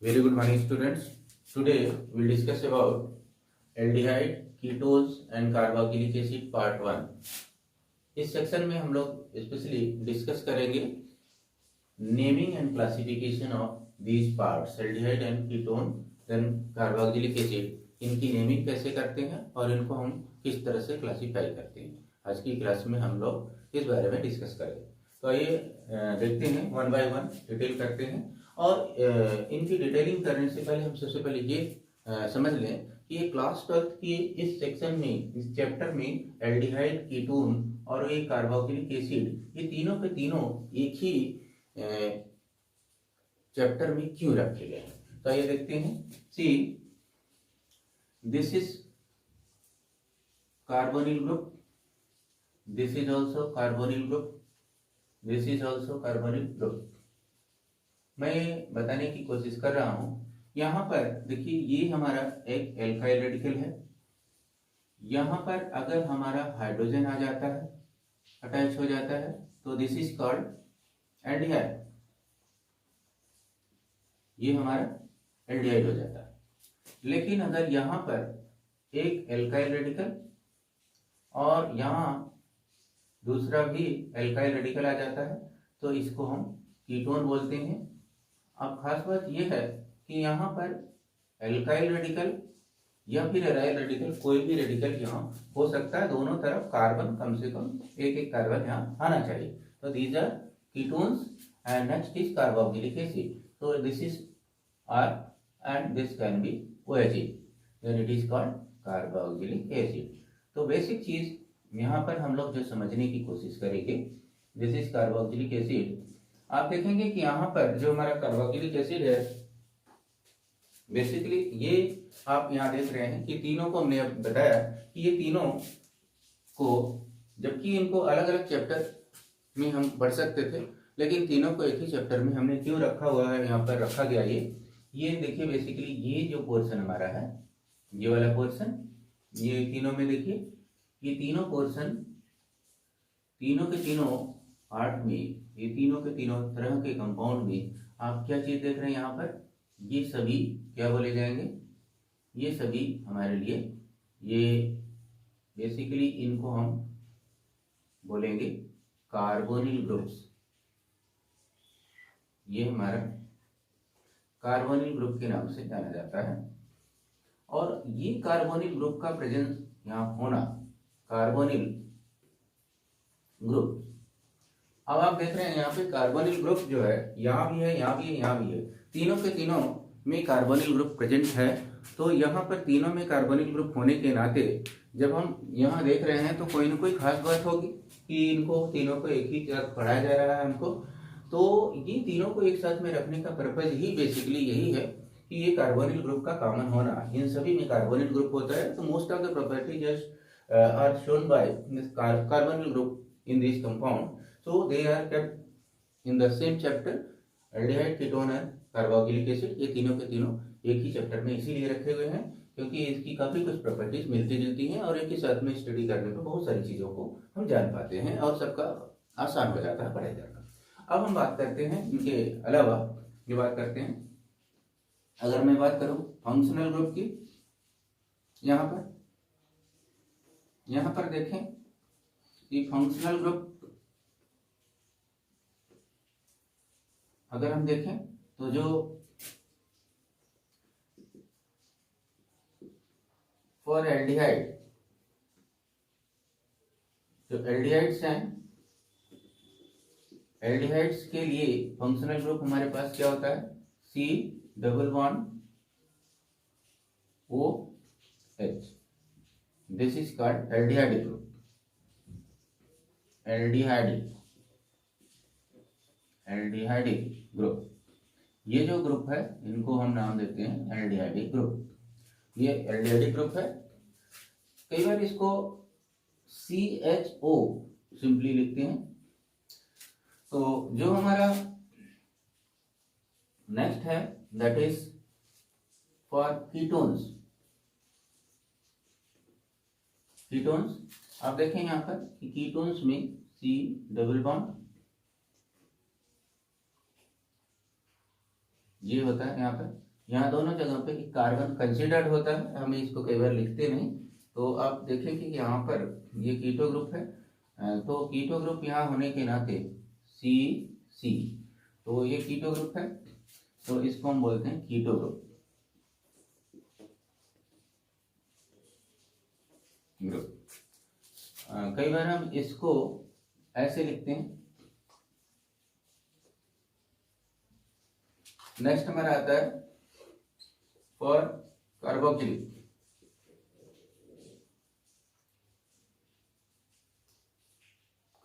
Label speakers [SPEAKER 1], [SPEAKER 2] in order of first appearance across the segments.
[SPEAKER 1] Very good morning, students. Today we will discuss about aldehyde, ketones and carboxylic acid part 1. इस section में हम लोग specially discuss करेंगे naming and classification of these parts aldehyde and ketone then carboxylic acid. इनकी naming कैसे करते हैं और इनको हम किस तरह से क्लासिफाई करते हैं, आज की क्लास में हम लोग इस बारे में डिस्कस करेंगे। तो आइए देखते हैं, वन बाय वन डिटेल करते हैं। और इनकी डिटेलिंग करने से पहले हम सबसे पहले ये समझ लें कि ये क्लास 12 की इस सेक्शन में, इस चैप्टर में एल्डिहाइड, कीटोन और ये कार्बोक्सिलिक एसिड, ये तीनों के तीनों एक ही चैप्टर में क्यों रखे गए हैं। तो ये देखते हैं। See this is carbonyl group, this is also carbonyl group, this is also carbonyl group. मैं बताने की कोशिश कर रहा हूं। यहां पर देखिए, ये हमारा एक एल्काइल रेडिकल है। यहां पर अगर हमारा हाइड्रोजन आ जाता है, अटैच हो जाता है, तो दिस इज कॉल्ड एल्डिहाइड। ये हमारा एल्डिहाइड हो जाता है। लेकिन अगर यहां पर एक एल्काइल रेडिकल और यहां दूसरा भी एल्काइल रेडिकल आ जाता है, तो इसको हम कीटोन बोलते हैं। अब खास बात यह है कि यहाँ पर एल्काइल रेडिकल या फिर एराइल रेडिकल, कोई भी रेडिकल यहाँ हो सकता है। दोनों तरफ कार्बन, कम से कम एक एक कार्बन यहाँ आना चाहिए। तो these are ketones and next is carboxylic acid. तो this is R and this can be OH, then it is called carboxylic acid. तो बेसिक चीज यहाँ पर हम लोग जो समझने की कोशिश करेंगे, दिस इज कार्बोक्सिलिक एसिड। आप देखेंगे कि यहाँ पर जो हमारा कार्बोक्सिलिक एसिड है, बेसिकली ये आप यहाँ देख रहे हैं कि तीनों को हमने बताया कि ये तीनों को, जबकि इनको अलग अलग चैप्टर में हम पढ़ सकते थे, लेकिन तीनों को एक ही चैप्टर में हमने क्यों रखा हुआ है, यहाँ पर रखा गया। ये देखिए, बेसिकली ये जो पोर्शन हमारा है, ये वाला पोर्शन, ये तीनों में देखिए, ये तीनों पोर्शन, तीनों के तीनों पार्ट में, ये तीनों के तीनों तरह के कंपाउंड में आप क्या चीज देख रहे हैं यहाँ पर, ये सभी क्या बोले जाएंगे, ये सभी हमारे लिए, ये बेसिकली इनको हम बोलेंगे कार्बोनिल ग्रुप्स। ये हमारा कार्बोनिल ग्रुप के नाम से जाना जाता है। और ये कार्बोनिल ग्रुप का प्रेजेंस यहाँ होना, कार्बोनिल ग्रुप, अब आप देख रहे हैं यहाँ पे कार्बोनिल ग्रुप जो है, यहाँ भी है, यहाँ भी है, यहाँ भी है, तीनों के तीनों में कार्बोनिल ग्रुप प्रेजेंट है। तो यहाँ पर तीनों में कार्बोनिल ग्रुप होने के नाते जब हम यहाँ देख रहे हैं, तो कोई ना कोई खास बात होगी कि इनको तीनों को एक ही तरफ पढ़ाया जा रहा है हमको। तो ये तीनों को एक साथ में रखने का पर्पज ही बेसिकली यही है कि ये कार्बोनिल ग्रुप का कॉमन होना, इन सभी में कार्बोनिल ग्रुप होता है। तो most of the properties are shown by carbonyl group in this compound, so they are kept in the same chapter, aldehyde, ketone and carboxylic acid। ये तीनों के तीनों एक ही चैप्टर में इसीलिए रखे हुए हैं क्योंकि इसकी काफी कुछ प्रॉपर्टीज मिलती जुलती हैं और एक ही साथ में स्टडी करने पर बहुत सारी चीजों को हम जान पाते हैं और सबका आसान हो जाता है पढ़ाई जाना। अब हम बात करते हैं इनके अलावा, जो बात करते हैं, अगर मैं बात करूं फंक्शनल ग्रुप की, यहाँ पर देखें कि फंक्शनल ग्रुप अगर हम देखें तो जो फॉर एल्डिहाइड, जो एल्डिहाइड्स हैं, एल्डिहाइड्स के लिए फंक्शनल ग्रुप हमारे पास क्या होता है, C double bond OH, this is called aldehyde group. Aldehydic group, ये जो ग्रुप है इनको हम नाम देते हैं एल्डिहाइडिक ग्रुप। ये एल्डिहाइडिक ग्रुप है। कई बार इसको CHO सिंपली लिखते हैं। तो जो हमारा नेक्स्ट है, दैट इज फॉर कीटोन्स। आप देखें यहाँ पर कि कीटोन्स में C डबल बॉन्ड ये होता है यहाँ पर यहाँ दोनों जगह पे कार्बन कंसिडर्ड होता है, हम इसको कई बार लिखते नहीं। तो आप देखें कि यहाँ पर ये कीटो ग्रुप है, तो कीटो ग्रुप यहाँ होने के नाते सी सी, तो ये कीटो ग्रुप है, तो इसको हम बोलते हैं कीटो ग्रुप। कई बार हम इसको ऐसे लिखते हैं। नेक्स्ट हमारा आता है फॉर कार्बोक्सिलिक।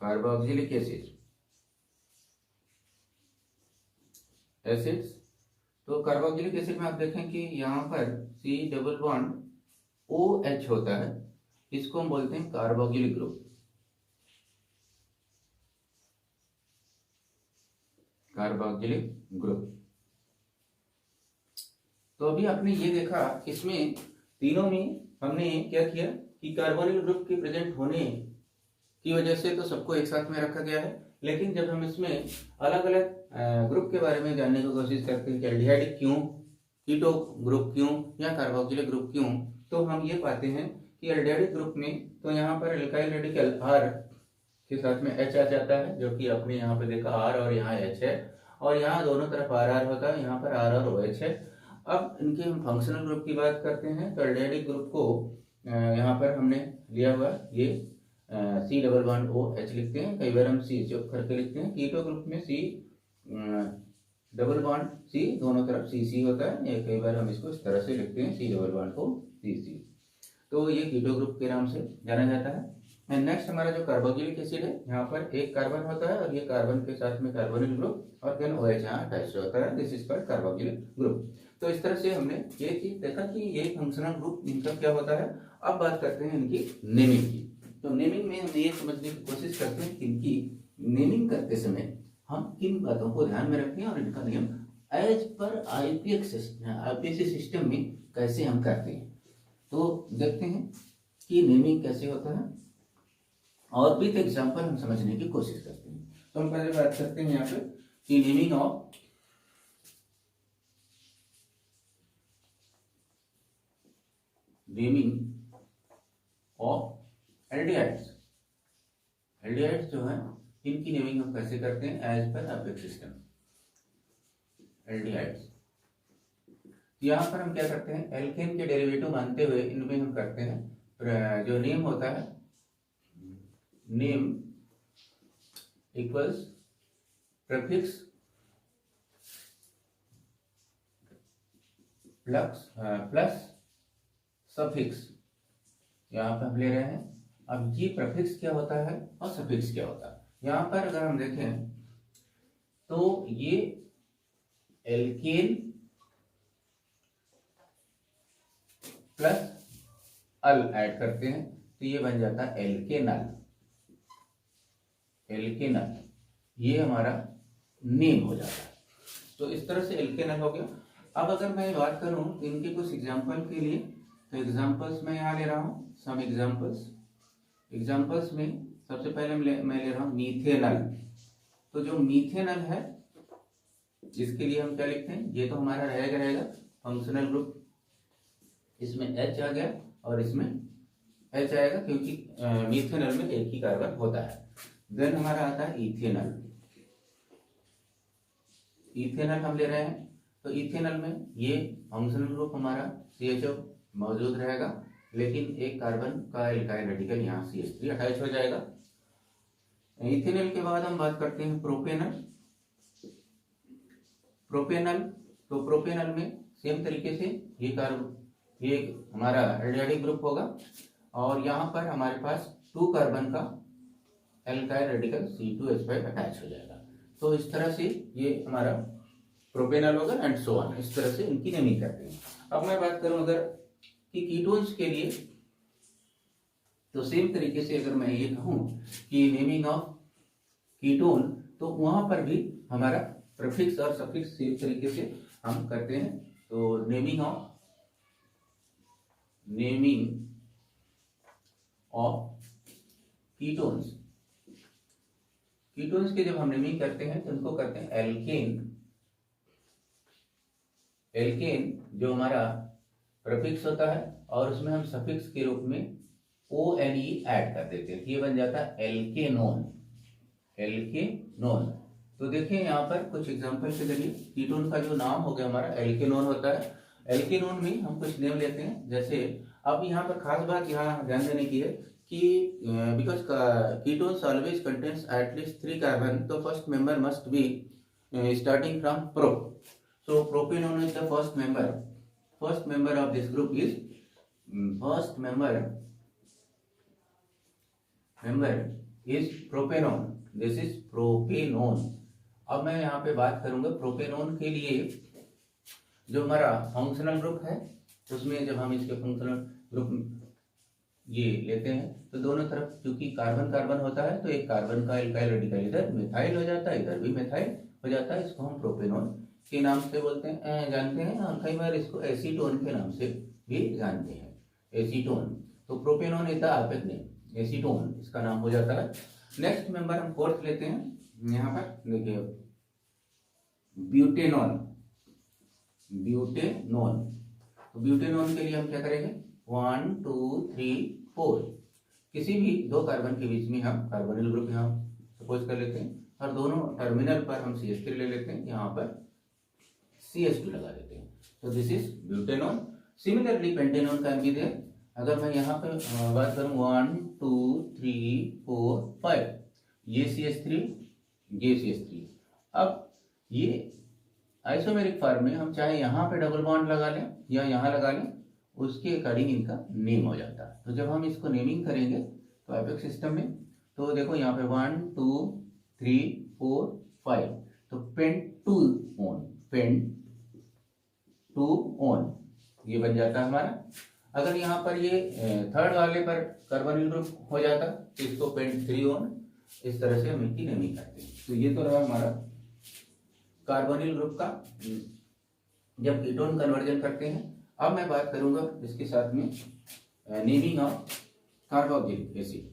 [SPEAKER 1] कार्बोक्सिलिक एसिड्स, तो कार्बोक्सिलिक एसिड में आप देखें कि यहाँ पर C डबल बॉन्ड OH होता है, इसको हम बोलते हैं कार्बोक्सिलिक ग्रुप। Carboxylic group. तो अभी आपने ये देखा, इसमें तीनों में हमने क्या किया कि कार्बोनिल ग्रुप के प्रेजेंट होने की वजह से तो सबको एक साथ में रखा गया है, लेकिन जब हम इसमें अलग अलग ग्रुप के बारे में जानने की कोशिश करते हैं कि एल्डिहाइड क्यों, कीटो ग्रुप क्यों, या कार्बोक्सिलिक ग्रुप क्यों, तो हम ये पाते हैं कि एल्डिहाइड ग्रुप में तो यहाँ पर एल्काइल रेडिकल R के साथ में H आ जाता है, जो कि आपने यहाँ पे देखा R और यहाँ H है, और यहाँ दोनों तरफ RR होता है, यहाँ पर R और OH है। अब इनके हम फंक्शनल ग्रुप की बात करते हैं, तो एल्डिहाइड ग्रुप को यहाँ पर हमने लिया हुआ ये C डबल बॉन्ड OH लिखते हैं, कई बार हम C चुप करके लिखते हैं। कीटो ग्रुप में C डबल बॉन्ड C दोनों तरफ CC होता है, कई बार हम इसको इस तरह से लिखते हैं C डबल बॉन्ड को CC, तो ये कीटो ग्रुप के नाम से जाना जाता है। नेक्स्ट हमारा जो कार्बोक्सिलिक एसिड है, यहाँ पर एक कार्बन होता है और ये कार्बन के साथ में कार्बोनिल ग्रुप और देन OH यहाँ अटैच होता है, this is called carboxylic group. तो इस तरह से हमने ये चीज देखा कि ये फंक्शनल ग्रुप इनका क्या होता है। अब बात करते हैं इनकी नेमिंग की। तो नेमिंग में हम ये समझने की कोशिश करते हैं कि इनकी नेमिंग करते समय हम किन बातों को ध्यान में रखें और इनका नियम एज पर आईपीसी सिस्टम में कैसे हम करते हैं। तो देखते हैं कि नेमिंग कैसे होता है और विथ एग्जांपल हम समझने की कोशिश करते हैं। तो हम पहले बात करते हैं यहाँ पे कि नेमिंग ऑफ एल्डिहाइड्स। एल्डिहाइड्स जो है इनकी नेमिंग हम कैसे करते हैं as per IPC system. Aldehydes यहाँ पर हम क्या करते हैं, एल्केन के डेरिवेटिव मानते हुए इनमें हम करते हैं जो नेम होता है, name equals prefix plus suffix, यहाँ पे हम ले रहे हैं। अब ये प्रीफिक्स क्या होता है और सफिक्स क्या होता है। यहाँ पर अगर हम देखें तो ये एल्केन प्लस अल ऐड करते हैं तो ये बन जाता है एल्केनल। एल्केनल ये हमारा नेम हो जाता है। तो इस तरह से एल्केनल हो गया। अब अगर मैं बात करूं इनके कुछ एग्जांपल के लिए, तो एग्जांपल्स मैं यहाँ ले रहा हूँ सम एग्जांपल्स। एग्जांपल्स में सबसे पहले मैं ले रहा हूँ मीथेनल। तो जो मीथेनल है इसके लिए हम क्या लिखते हैं, ये तो हमारा रहेगा फंक्शनल ग्रुप, इसमें H आ गया और इसमें H आएगा क्योंकि मीथेनल में एक ही कार्बन होता है। देन हमारा आता है इथेनल। इथेनल हम ले रहे हैं तो इथेनल में ये फंक्शनल ग्रुप हमारा CHO मौजूद रहेगा, लेकिन एक कार्बन का एल्काइल रेडिकल यहाँ CH3 अटैच हो जाएगा। इथेनल के बाद हम बात करते हैं प्रोपेनल। प्रोपेनल, तो प्रोपेनल में सेम तरीके से ये हमारा एल्डिहाइड ग्रुप होगा और यहाँ पर हमारे पास 2 कार्बन का एल्काइल रेडिकल C2H5 अटैच हो जाएगा। तो इस तरह से ये हमारा प्रोपेनल होगा एंड सो ऑन, इस तरह से इनकी नेमिंग करते हैं। अब मैं बात करूं अगर कि कीटोन्स के लिए, तो सेम तरीके से अगर मैं ये कहूं कि नेमिंग ऑफ कीटोन, तो वहां पर भी हमारा प्रीफिक्स और सफिक्स सेम तरीके से हम करते हैं। तो नेमिंग ऑफ कीटोन्स, कीटोन्स के जब हम नेमिंग करते हैं तो उनको करते हैं एल्केन एल्केन जो हमारा प्रफिक्स होता है और उसमें हम सफिक्स के रूप में ONE ऐड कर देते हैं, ये बन जाता है एल्केनोन। एल्केनोन। तो देखिए यहाँ पर कुछ एग्जांपल के जरिए कीटोन का जो नाम हो गया हमारा एल्केनोन होता है। एल्केनोन में हम कुछ नेम लेते हैं, जैसे अब यहाँ पर खास बात यहाँ ध्यान देने की है कि because ketones always contains at least 3 carbon, तो first member must be starting from pro. So propanone is the first member. First member of this group is first member is propanone. This is propanone. अब मैं यहाँ पे बात करूंगा propanone के लिए जो हमारा फंक्शनल ग्रुप है, उसमें जब हम इसके फंक्शनल ग्रुप ये लेते हैं तो दोनों तरफ क्योंकि कार्बन कार्बन होता है तो एक कार्बन का एल्काइल रेडिकल इधर मिथाइल हो जाता है, इधर भी मिथाइल हो जाता है। इसको हम प्रोपेनोन के नाम से बोलते हैं, जानते हैं, और कई बार इसको एसीटोन के नाम से भी जानते हैं, एसीटोन। तो propanone is the opposite name, acetone इसका नाम हो जाता है। नेक्स्ट मेंबर हम फोर्थ लेते हैं, यहाँ पर देखिए ब्यूटेनॉन। ब्यूटेनॉन, तो ब्यूटेनॉन के लिए हम क्या करेंगे, 1 2 3 4 किसी भी दो कार्बन के बीच में हम कार्बोनिल ग्रुप यहाँ सपोज कर लेते हैं और दोनों टर्मिनल पर हम CH3 ले लेते हैं, यहाँ पर CH2 लगा देते हैं, तो this is butanone. Similarly pentanone can be there. अगर मैं यहाँ पे बात करूँ 1 2 3 4 5, ये CH3 ये CH3। अब ये आइसोमेरिक फॉर्म में हम चाहे यहाँ पे डबल बॉन्ड लगा लें या यहाँ लगा लें, उसके अकॉर्डिंग इनका नेम हो जाता है। तो जब हम इसको नेमिंग करेंगे तो एपेक्स सिस्टम में, तो देखो यहाँ पे 1 2 3 4 5, तो पेंटूओन, पेंटूओन ये बन जाता है हमारा। अगर यहाँ पर ये थर्ड वाले पर कार्बोनिल ग्रुप हो जाता तो इसको पेंट3ओन, इस तरह से हम इनकी नेमिंग करते हैं। तो ये तो रहा हमारा कार्बोनिल ग्रुप का जब कीटोन कन्वर्जन करते हैं। अब मैं बात करूंगा इसके साथ में naming of carboxylic acid.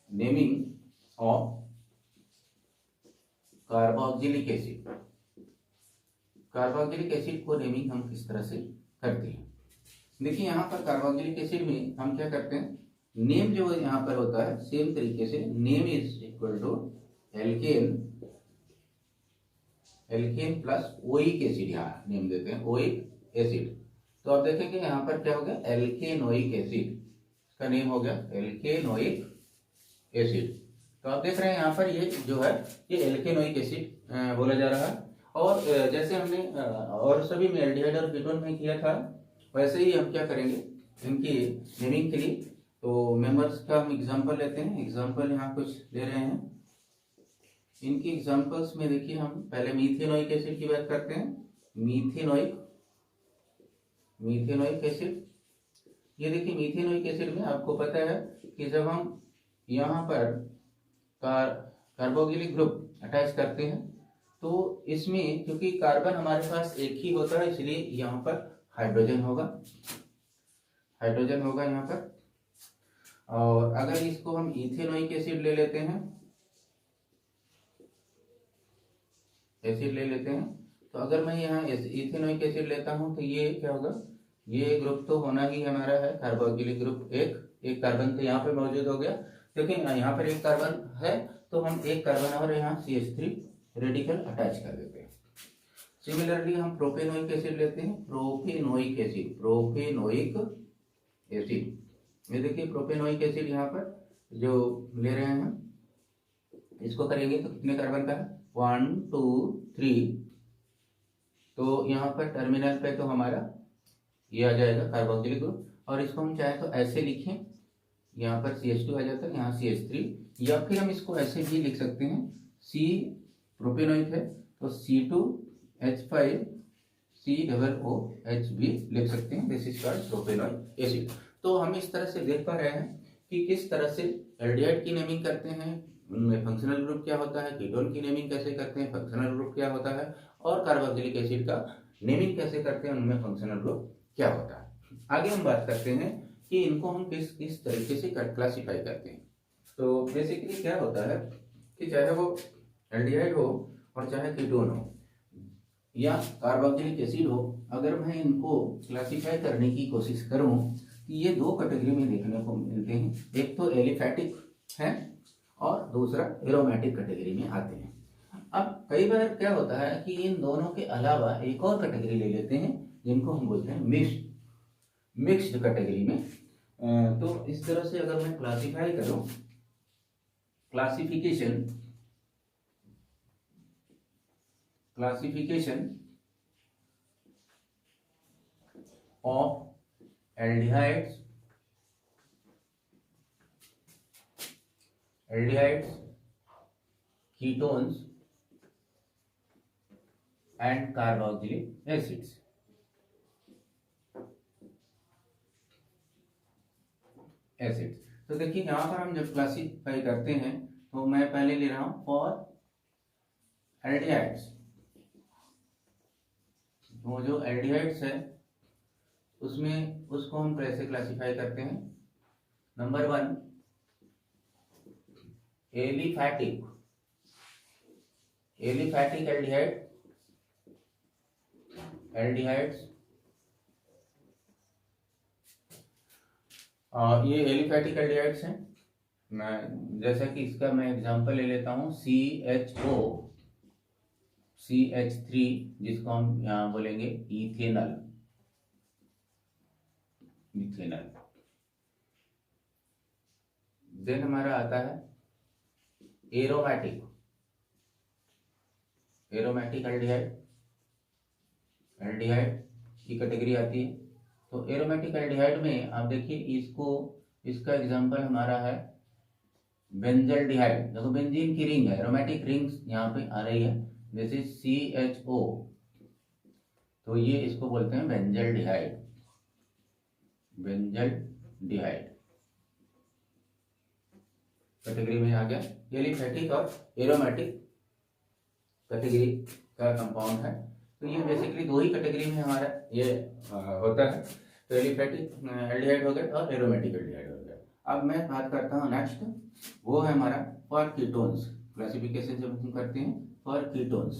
[SPEAKER 1] Naming of carboxylic acid. Carboxylic acid को नेमिंग हम किस तरह से करते हैं, देखिए यहाँ पर कार्बोक्सिलिक एसिड में हम क्या करते हैं, नेम जो यहाँ पर होता है सेम तरीके से name is equal to alkane, alkane plus oic acid, यहाँ नेम देते हैं ओइक एसिड। तो आप देखेंगे यहाँ पर क्या हो गया, एल्केनोइक एसिड, इसका नेम हो गया एल्केनोइक एसिड। तो आप देख रहे हैं यहाँ पर ये जो है ये एल्केनोइक एसिड बोला जा रहा है। और जैसे हमने और सभी में एल्डिहाइड और कीटोन में किया था, वैसे ही हम क्या करेंगे इनकी नेमिंग के लिए। तो मेंबर्स का हम एग्जांपल लेते हैं, एग्जांपल यहाँ कुछ ले रहे हैं। इनकी एग्जांपल्स में देखिए हम पहले मीथेनोइक एसिड की बात करते हैं। मीथेनोइक एसिड, ये देखिए मीथेनोइक एसिड में आपको पता है कि जब हम यहाँ पर कार्बोक्सिलिक ग्रुप अटैच करते हैं तो इसमें क्योंकि कार्बन हमारे पास एक ही होता है, इसलिए यहाँ पर हाइड्रोजन होगा, हाइड्रोजन होगा यहाँ पर। और अगर इसको हम इथेनोइक एसिड ले लेते हैं, एसिड ले लेते हैं, तो अगर मैं यहाँ इथेनोइक एसिड लेता हूँ तो ये क्या होगा, ये ग्रुप तो होना ही हमारा है कार्बोक्सिलिक ग्रुप, एक कार्बन तो यहाँ पे मौजूद हो गया, लेकिन यहाँ पर एक कार्बन है तो हम एक कार्बन और यहाँ CH3 रेडिकल अटैच कर देते हैं। सिमिलरली हम प्रोपेनोइक एसिड लेते हैं, प्रोपेनोइक एसिड, प्रोपेनोइक एसिड। ये देखिए प्रोपेनोइक एसिड यहाँ पर जो ले रहे हैं हम, इसको करेंगे तो कितने कार्बन का है, 1 2 3, तो यहाँ पर टर्मिनल पे तो हमारा ये आ जाएगा कार्बोक्सिलिक ग्रुप। और इसको हम चाहे तो ऐसे लिखें, यहाँ पर CH2 आ जाता है, यहाँ CH3, या फिर हम इसको ऐसे भी लिख सकते हैं, C प्रोपेनोइक है तो C2H5 COOH भी लिख सकते हैं, this is called propanoic acid. तो हम इस तरह से देख पा रहे हैं कि किस तरह से एल्डिहाइड की नेमिंग करते हैं, उनमें फंक्शनल ग्रुप क्या होता है, कीटोन की नेमिंग कैसे करते हैं, फंक्शनल ग्रुप क्या होता है, और कार्बोक्सिलिक एसिड का नेमिंग कैसे करते हैं, उनमें फंक्शनल ग्रुप क्या होता है। आगे हम बात करते हैं कि इनको हम किस किस तरीके से क्लासिफाई करते हैं। तो बेसिकली क्या होता है कि चाहे वो एल्डिहाइड हो और चाहे कीटोन हो, या कार्बोक्सिलिक एसिड हो, अगर मैं इनको क्लासिफाई करने की कोशिश करूं कि ये दो कैटेगरी में देखने को मिलते हैं, एक तो एलिफैटिक है और दूसरा एरोमेटिक कैटेगरी में आते हैं। अब कई बार क्या होता है कि इन दोनों के अलावा एक और कैटेगरी ले लेते हैं जिनको हम बोलते हैं मिक्स्ड कैटेगरी में। तो इस तरह से अगर मैं क्लासिफाई करूं, classification of aldehydes, ketones and carboxylic acids। तो देखिए यहाँ पर हम जब क्लासिफाई करते हैं तो मैं पहले ले रहा हूं फॉर एल्डिहाइड्स। वो जो एल्डिहाइड्स है उसमें उसको हम कैसे क्लासिफाई करते हैं। Number 1 aliphatic aldehydes. ये एलिफैटिक एल्डिहाइड्स हैं। मैं जैसा कि इसका मैं एग्जांपल ले लेता हूँ CH3, जिसको हम यहाँ बोलेंगे इथेनल। देन हमारा आता है एरोमेटिक एल्डिहाइड की कैटेगरी आती है। तो एरोमेटिक एल्डिहाइड में आप देखिए इसका एग्जांपल हमारा है बेंजल्डिहाइड। देखो बेंजीन की रिंग है, एरोमेटिक रिंग्स यहाँ पे आ रही है, दिस इज CHO। तो ये इसको बोलते हैं बेंजल्डिहाइड कैटेगरी में आ गया। एलिफैटिक और एरोमेटिक कैटेगरी का कंपाउंड है। तो ये बेसिकली दो ही कैटेगरी में हमारा ये होता है। तो एलिफैटिक एल्डिहाइड हो गया और एरोमेटिक एल्डिहाइड हो गया। अब मैं बात करता हूँ नेक्स्ट, वो है हमारा फॉर कीटोन्स। क्लासिफिकेशन जब हम करते हैं फॉर कीटोन्स,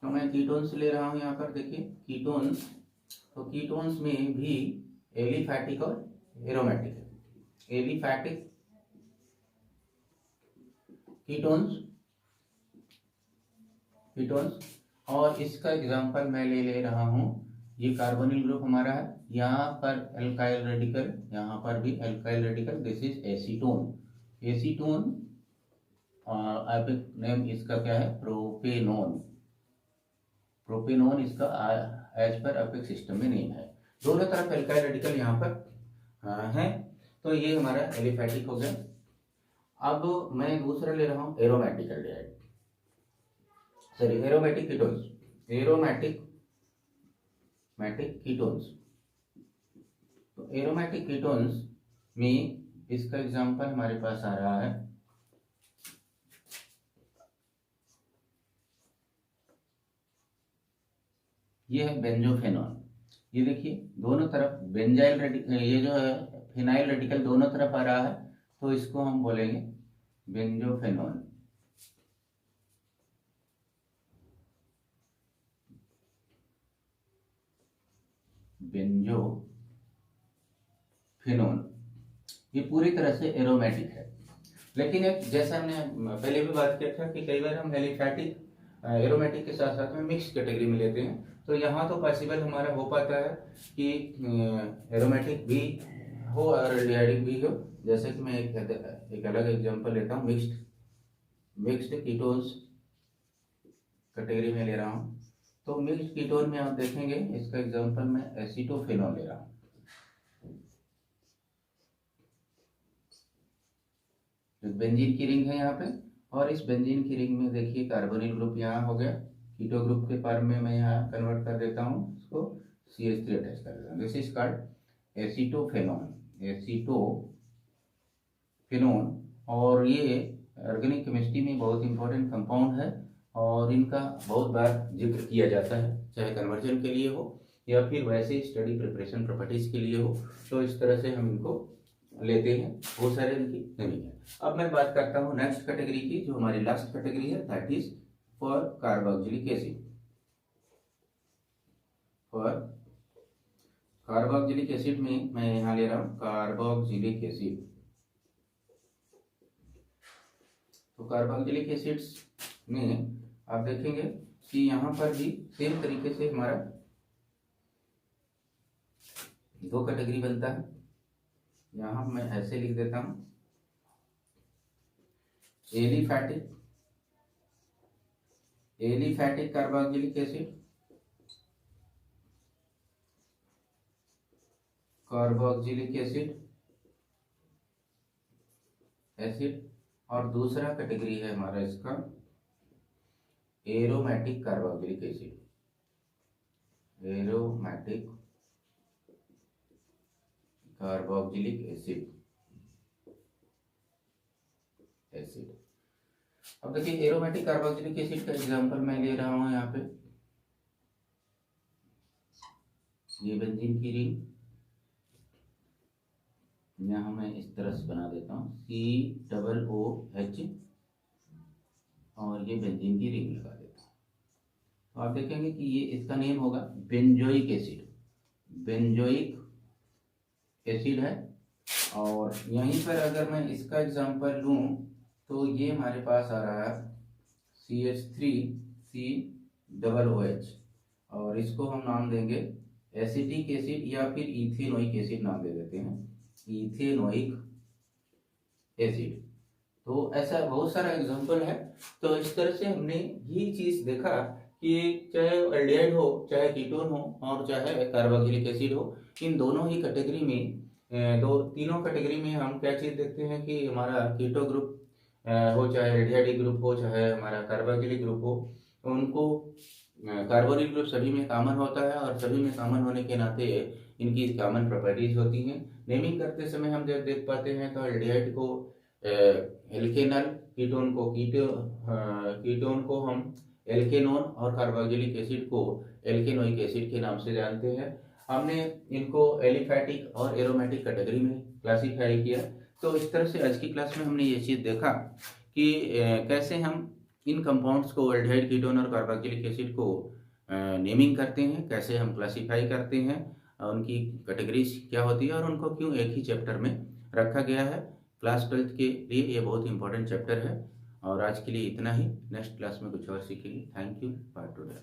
[SPEAKER 1] तो मैं कीटोन्स ले रहा हूँ यहाँ पर। देखिए कीटोन्स, तो कीटोन्स में भी एलिफैटिक और एरोमेटिक है। एलिफैटिक कीटोन्स और इसका एग्जांपल मैं ले रहा हूँ, ये कार्बोनिल ग्रुप हमारा है, यहाँ पर एल्काइल रेडिकल, यहाँ पर भी alkyl radical, this is acetone. Name इसका क्या है, प्रोपेनोन इसका एज पर एपिक सिस्टम में नेम है। दोनों तरफ एल्काइल रेडिकल यहाँ पर है। तो ये हमारा एलिफैटिक हो गया। अब मैं दूसरा ले रहा हूँ aromatic aldehyde, sorry aromatic ketones. तो एरोमेटिक कीटोन्स में इसका एग्जांपल हमारे पास आ रहा है ये है बेंजोफेनॉन। ये देखिए दोनों तरफ बेंजाइल रेडिकल, ये जो है फिनाइल रेडिकल दोनों तरफ आ रहा है, तो इसको हम बोलेंगे बेंजोफेनॉन। ये पूरी तरह से एरोमेटिक है। लेकिन एक जैसा हमने पहले भी बात किया था कि कई बार हम एलिफैटिक एरोमेटिक के साथ साथ में मिक्स कैटेगरी में लेते हैं। तो यहाँ तो पॉसिबल हमारा हो पाता है कि एरोमेटिक भी हो और एल्डिहाइडिक भी हो। जैसे कि मैं एक अलग एग्जांपल लेता हूँ, मिक्स्ड कीटोन्स कैटेगरी में ले रहा हूँ। तो मिक्स्ड कीटोन में आप देखेंगे इसका एग्जांपल मैं एसीटोफेनॉल ले रहा हूँ। बेंजीन की रिंग है यहाँ पे, और इस बेंजीन की रिंग में देखिए कार्बोनिल ग्रुप यहाँ हो गया, कीटो ग्रुप के फॉर्म में मैं यहाँ कन्वर्ट कर देता हूँ, इसको CH3 अटैच कर देता हूँ। This is called acetophenone. और ये ऑर्गेनिक केमिस्ट्री में बहुत इंपॉर्टेंट कंपाउंड है और इनका बहुत बार जिक्र किया जाता है, चाहे कन्वर्जन के लिए हो या फिर वैसे स्टडी प्रिपरेशन प्रॉपर्टीज के लिए हो। तो इस तरह से हम इनको लेते हैं, बहुत सारे इनकी नहीं है। अब मैं बात करता हूँ नेक्स्ट कैटेगरी की, जो हमारी लास्ट कैटेगरी है, that is for carboxylic acid. For carboxylic acid में मैं यहाँ ले रहा हूँ कार्बोक्सिलिक एसिड। तो कार्बोक्सिलिक एसिड्स में आप देखेंगे कि यहाँ पर भी सेम तरीके से हमारा दो कैटेगरी बनता है। यहाँ मैं ऐसे लिख देता हूँ, aliphatic carboxylic acid, carboxylic acid और दूसरा कैटेगरी है हमारा इसका aromatic carboxylic acid, aromatic carboxylic acid. अब देखिए एरोमेटिक कार्बोक्सिलिक एसिड का एग्जांपल मैं ले रहा हूं यहाँ पे, ये बेंजीन की रिंग यहाँ मैं इस तरह से बना देता हूँ COOH और ये बेंजीन की रिंग लगा देता हूँ। तो आप देखेंगे कि ये इसका नेम होगा बेंजोइक एसिड, बेंजोइक एसिड है। और यहीं पर अगर मैं इसका एग्जांपल लूँ तो ये हमारे पास आ रहा है CH3COOH और इसको हम नाम देंगे एसिटिक एसिड या फिर इथेनोइक एसिड नाम दे देते हैं, इथेनोइक एसिड। तो ऐसा बहुत सारा एग्जांपल है। तो इस तरह से हमने ये चीज देखा कि चाहे एल्डिहाइड हो, चाहे कीटोन हो और चाहे कार्बोक्सिलिक एसिड हो, इन दोनों ही कैटेगरी में तीनों कैटेगरी में हम क्या चीज देखते हैं कि हमारा कीटो ग्रुप हो, चाहे एल्डिहाइड ग्रुप हो, चाहे हमारा कार्बोक्सिलिक ग्रुप हो, उनको कार्बोनिल ग्रुप सभी में कॉमन होता है और सभी में कॉमन होने के नाते इनकी कॉमन प्रॉपर्टीज होती हैं। नेमिंग करते समय हम जब देख पाते हैं तो एल्डिहाइड को एल्केनल, कीटोन को हम एल्केनोन और कार्बोक्सिलिक एसिड को एल्केनोइक एसिड के नाम से जानते हैं। हमने इनको एलिफैटिक और एरोमेटिक कैटेगरी में क्लासिफाई किया। तो इस तरह से आज की क्लास में हमने ये चीज़ देखा कि कैसे हम इन कंपाउंड्स को एल्डिहाइड, कीटोन और कार्बोक्सिलिक एसिड को नेमिंग करते हैं, कैसे हम क्लासिफाई करते हैं, उनकी कैटेगरीज क्या होती है और उनको क्यों एक ही चैप्टर में रखा गया है। क्लास 12th के लिए ये बहुत इंपॉर्टेंट चैप्टर है। और आज के लिए इतना ही, नेक्स्ट क्लास में कुछ और सीखेंगे। Thank you for today.